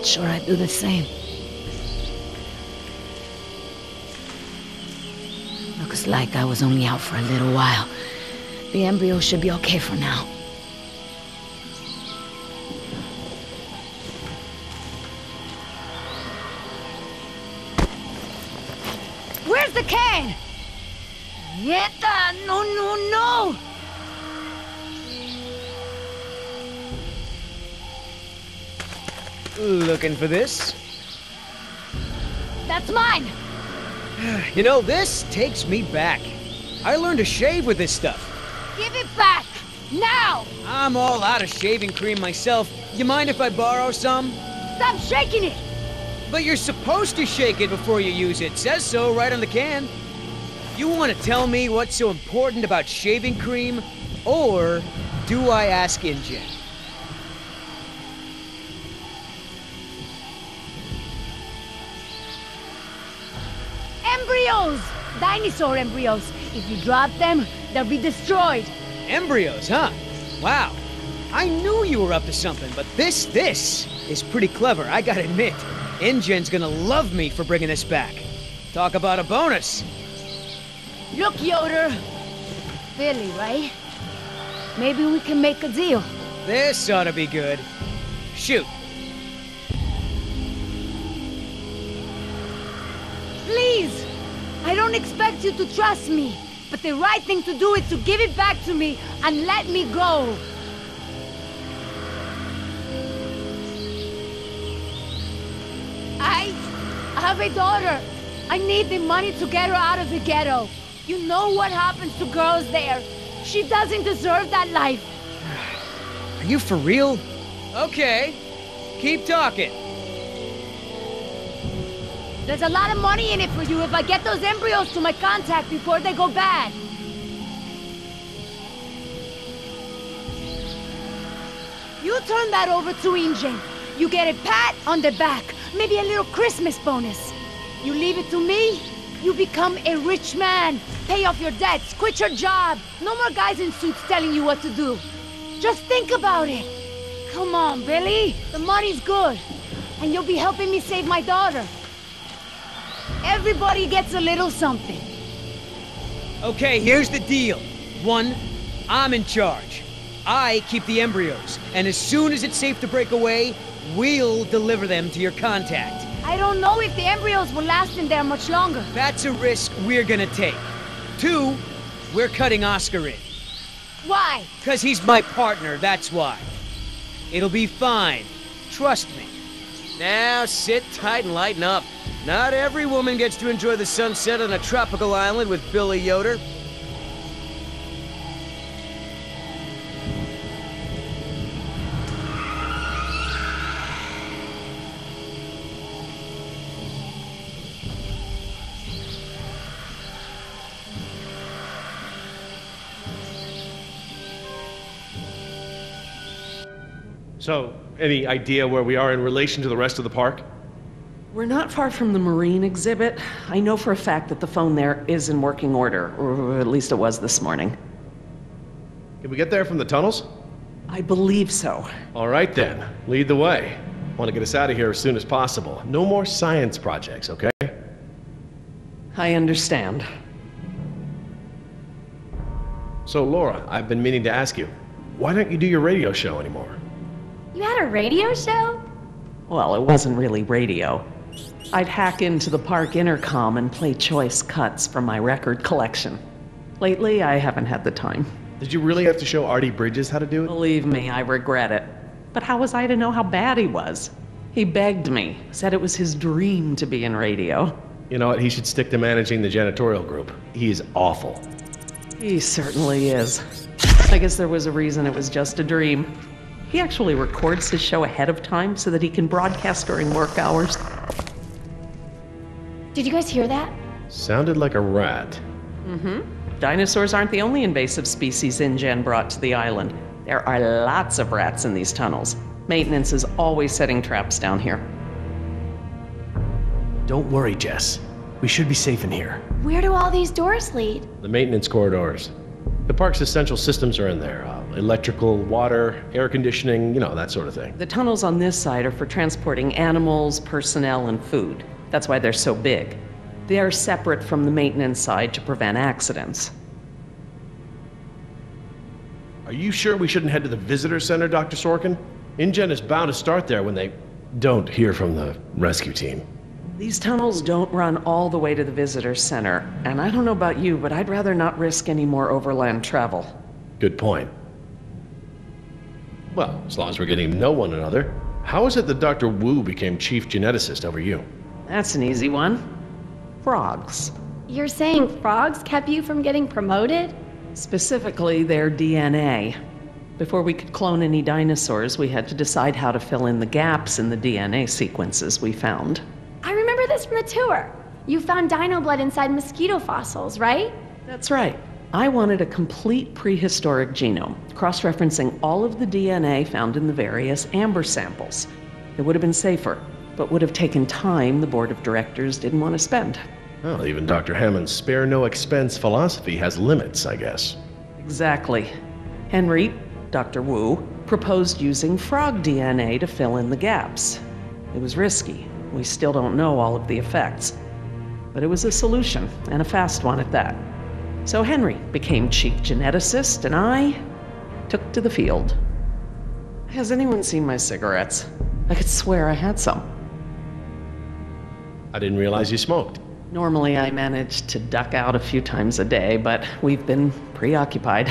Not sure I'd do the same. Looks like I was only out for a little while. The embryos should be okay for now. Where's the can? Nieta! No, no, no! Looking for this? That's mine! You know, this takes me back. I learned to shave with this stuff. Give it back! Now! I'm all out of shaving cream myself. You mind if I borrow some? Stop shaking it! But you're supposed to shake it before you use it. Says so right on the can. You want to tell me what's so important about shaving cream? Or do I ask InGen? Embryos! Dinosaur embryos. If you drop them, they'll be destroyed. Embryos, huh? Wow. I knew you were up to something, but this is pretty clever, I gotta admit. InGen's gonna love me for bringing this back. Talk about a bonus. Look, Yoder. Billy, right? Maybe we can make a deal. This ought to be good. Shoot. Please! I don't expect you to trust me, but the right thing to do is to give it back to me and let me go. I have a daughter. I need the money to get her out of the ghetto. You know what happens to girls there. She doesn't deserve that life. Are you for real? Okay. Keep talking. There's a lot of money in it for you if I get those embryos to my contact before they go bad. You turn that over to InGen. You get a pat on the back, maybe a little Christmas bonus. You leave it to me, you become a rich man. Pay off your debts, quit your job. No more guys in suits telling you what to do. Just think about it. Come on, Billy. The money's good. And you'll be helping me save my daughter. Everybody gets a little something. Okay, here's the deal. 1, I'm in charge. I keep the embryos, and as soon as it's safe to break away, we'll deliver them to your contact. I don't know if the embryos will last in there much longer. That's a risk we're gonna take. 2, we're cutting Oscar in. Why? 'Cause he's my partner, that's why. It'll be fine. Trust me. Now sit tight and lighten up. Not every woman gets to enjoy the sunset on a tropical island with Billy Yoder. So, any idea where we are in relation to the rest of the park? We're not far from the marine exhibit. I know for a fact that the phone there is in working order, or at least it was this morning. Can we get there from the tunnels? I believe so. All right then, lead the way. Want to get us out of here as soon as possible. No more science projects, okay? I understand. So Laura, I've been meaning to ask you, why don't you do your radio show anymore? You had a radio show? Well, it wasn't really radio. I'd hack into the park intercom and play choice cuts from my record collection. Lately, I haven't had the time. Did you really have to show Artie Bridges how to do it? Believe me, I regret it. But how was I to know how bad he was? He begged me, said it was his dream to be in radio. You know what, he should stick to managing the janitorial group. He is awful. He certainly is. I guess there was a reason it was just a dream. He actually records his show ahead of time so that he can broadcast during work hours. Did you guys hear that? Sounded like a rat. Mm-hmm. Dinosaurs aren't the only invasive species InGen brought to the island. There are lots of rats in these tunnels. Maintenance is always setting traps down here. Don't worry, Jess. We should be safe in here. Where do all these doors lead? The maintenance corridors. The park's essential systems are in there. electrical, water, air conditioning, you know, that sort of thing. The tunnels on this side are for transporting animals, personnel, and food. That's why they're so big. They are separate from the maintenance side to prevent accidents. Are you sure we shouldn't head to the visitor center, Dr. Sorkin? InGen is bound to start there when they don't hear from the rescue team. These tunnels don't run all the way to the visitor center, and I don't know about you, but I'd rather not risk any more overland travel. Good point. Well, as long as we're getting to know one another, how is it that Dr. Wu became chief geneticist over you? That's an easy one. Frogs. You're saying frogs kept you from getting promoted? Specifically, their DNA. Before we could clone any dinosaurs, we had to decide how to fill in the gaps in the DNA sequences we found. I remember this from the tour. You found dino blood inside mosquito fossils, right? That's right. I wanted a complete prehistoric genome, cross-referencing all of the DNA found in the various amber samples. It would have been safer, but would have taken time the board of directors didn't want to spend. Well, even Dr. Hammond's spare no expense philosophy has limits, I guess. Exactly. Henry, Dr. Wu, proposed using frog DNA to fill in the gaps. It was risky. We still don't know all of the effects. But it was a solution, and a fast one at that. So Henry became chief geneticist, and I took to the field. Has anyone seen my cigarettes? I could swear I had some. I didn't realize you smoked. Normally I manage to duck out a few times a day, but we've been preoccupied.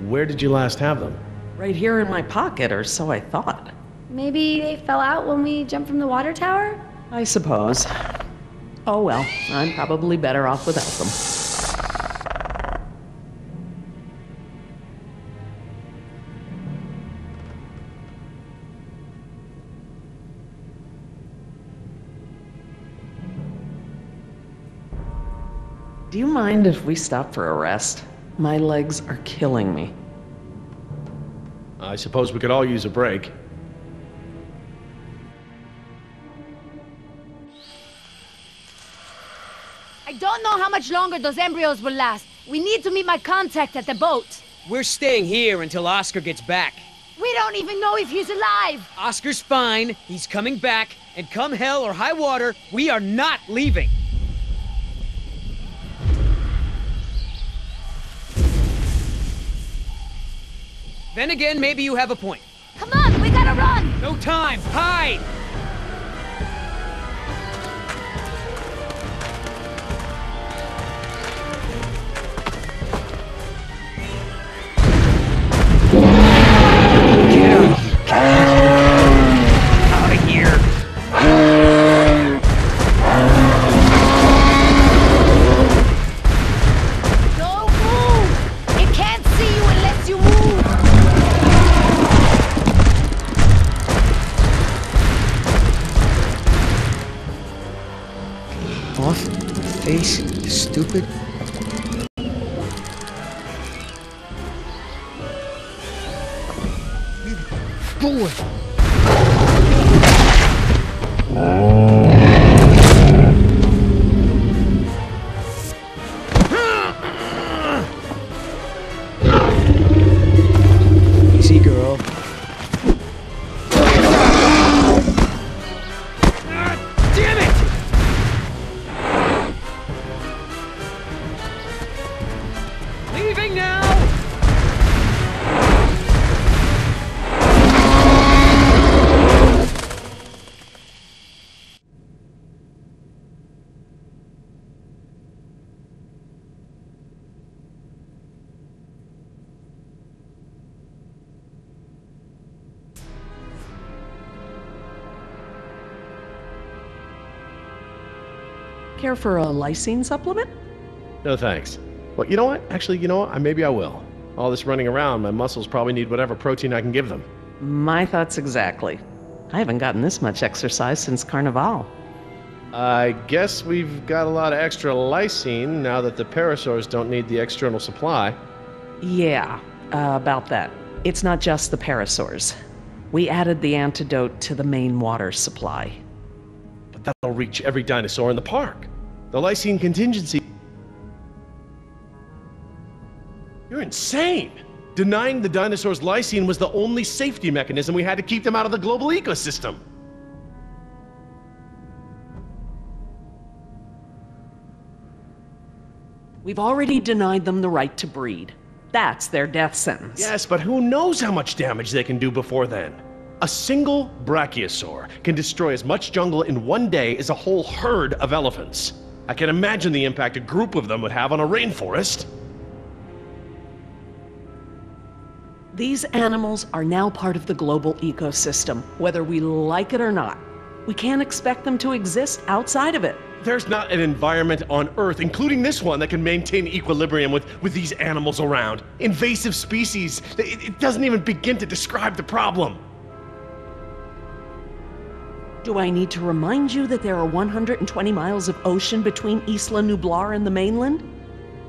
Where did you last have them? Right here in my pocket, or so I thought. Maybe they fell out when we jumped from the water tower? I suppose. Oh well, I'm probably better off without them. Do you mind if we stop for a rest? My legs are killing me. I suppose we could all use a break. I don't know how much longer those embryos will last. We need to meet my contact at the boat. We're staying here until Oscar gets back. We don't even know if he's alive. Oscar's fine, he's coming back, and come hell or high water, we are not leaving. Then again, maybe you have a point. Come on, we gotta run! No time! Hide! Out of here! Don't move! It can't see you unless you move! Off, face, stupid. Boy. Easy, girl. Damn it! Leaving now! Care for a lysine supplement? No thanks. Well, you know what? Actually, you know what? Maybe I will. All this running around, my muscles probably need whatever protein I can give them. My thoughts exactly. I haven't gotten this much exercise since Carnival. I guess we've got a lot of extra lysine now that the pterosaurs don't need the external supply. Yeah, about that. It's not just the pterosaurs. We added the antidote to the main water supply. But that'll reach every dinosaur in the park. The lysine contingency... You're insane! Denying the dinosaurs lysine was the only safety mechanism we had to keep them out of the global ecosystem. We've already denied them the right to breed. That's their death sentence. Yes, but who knows how much damage they can do before then? A single brachiosaur can destroy as much jungle in one day as a whole herd of elephants. I can imagine the impact a group of them would have on a rainforest. These animals are now part of the global ecosystem, whether we like it or not. We can't expect them to exist outside of it. There's not an environment on Earth, including this one, that can maintain equilibrium with these animals around. Invasive species. It doesn't even begin to describe the problem. Do I need to remind you that there are 120 miles of ocean between Isla Nublar and the mainland?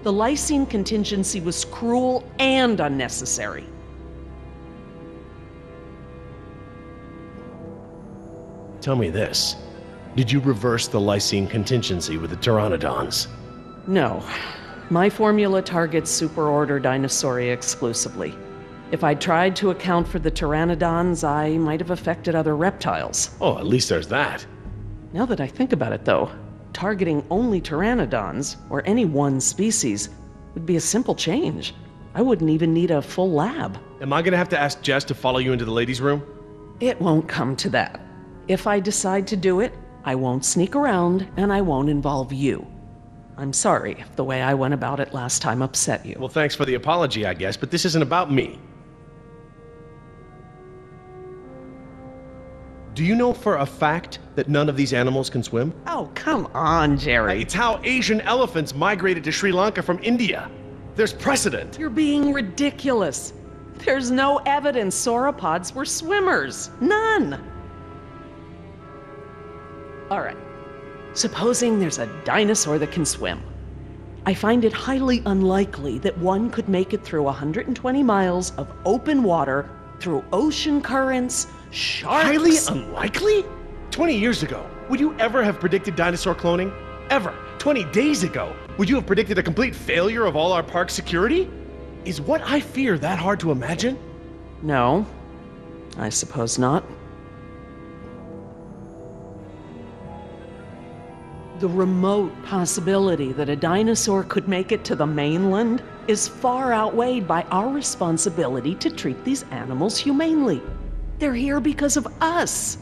The lysine contingency was cruel and unnecessary. Tell me this. Did you reverse the lysine contingency with the pteranodons? No. My formula targets superorder Dinosauria exclusively. If I'd tried to account for the pteranodons, I might have affected other reptiles. Oh, at least there's that. Now that I think about it, though, targeting only pteranodons, or any one species, would be a simple change. I wouldn't even need a full lab. Am I gonna have to ask Jess to follow you into the ladies' room? It won't come to that. If I decide to do it, I won't sneak around, and I won't involve you. I'm sorry if the way I went about it last time upset you. Well, thanks for the apology, I guess, but this isn't about me. Do you know for a fact that none of these animals can swim? Oh, come on, Jerry. It's how Asian elephants migrated to Sri Lanka from India. There's precedent. You're being ridiculous. There's no evidence sauropods were swimmers. None. All right. Supposing there's a dinosaur that can swim. I find it highly unlikely that one could make it through 120 miles of open water, through ocean currents, sharks... Highly unlikely? 20 years ago, would you ever have predicted dinosaur cloning? Ever? 20 days ago, would you have predicted a complete failure of all our park security? Is what I fear that hard to imagine? No, I suppose not. The remote possibility that a dinosaur could make it to the mainland is far outweighed by our responsibility to treat these animals humanely. They're here because of us.